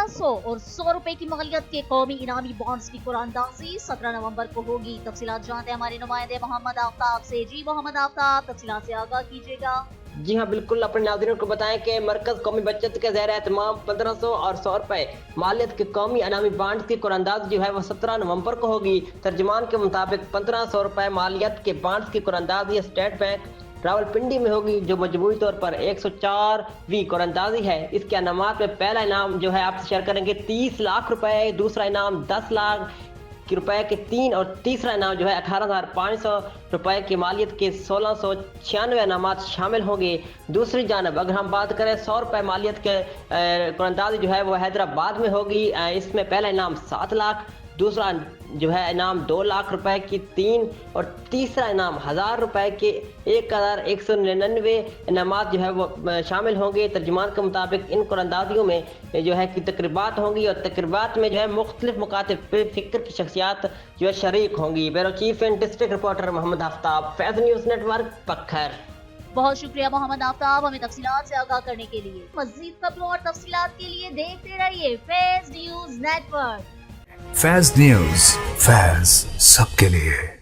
1500 और 100 रुपए की मगलियत के कौमी इनामी बॉन्ड्स की कुरानदाजी 17 नवंबर को होगी। तफसीलात जानते हैं हमारे नुमाइंदे मोहम्मद आफ्ताब से। जी मोहम्मद आफ्ताब, तफसीलात से आगाह कीजिएगा। जी हाँ, बिल्कुल। अपने नाज़रीन को बताएं कि मरकज़ कौमी बचत के ज़ेर एहतमाम 1500 और 100 रुपए मालियत के कौमी इनामी बांड की कुरानदाजी जो है वो 17 नवंबर को होगी। तर्जमान के मुताबिक 1500 रुपए मालियत के बांड की कुरानदाजी स्टेट बैंक रावलपिंडी में होगी, जो मजमूई तौर पर 104वीं कुरानदाजी है। इसके इनामात में पहला इनाम जो है आपसे शेयर करेंगे 30 लाख रुपए, दूसरा इनाम 10 लाख रुपए के 3 और तीसरा इनाम जो है 18,500 रुपए की मालियत के 1696 इनामात शामिल होंगे। दूसरी जानब अगर हम बात करें 100 रुपए मालियत के कुरानदाजी जो है वो हैदराबाद में होगी। इसमें पहला इनाम 7 लाख, दूसरा जो है इनाम 2 लाख रुपए की 3 और तीसरा इनाम 1000 रुपए के 1199 इनामात जो है वो शामिल होंगे। तर्जुमान के मुताबिक इन कुरानदाजियों में जो है कि तकरीबात होंगी और तकरीबात में जो है मुख्तलिफ मुकातिब फिक्र की शख्सियात जो है शरीक होंगी। Bureau chief and district reporter Mohammad Aftab, Faiz news network, Pakhar. बहुत शुक्रिया मोहम्मद आफ्ताब, हमें तफसीलात से आगाह करने के लिए। मज़ीद खबरों और तफसीलात के लिए देखते रहिए फैज़ न्यूज़ नेटवर्क। फैज़ न्यूज़, फैज़ सबके लिए।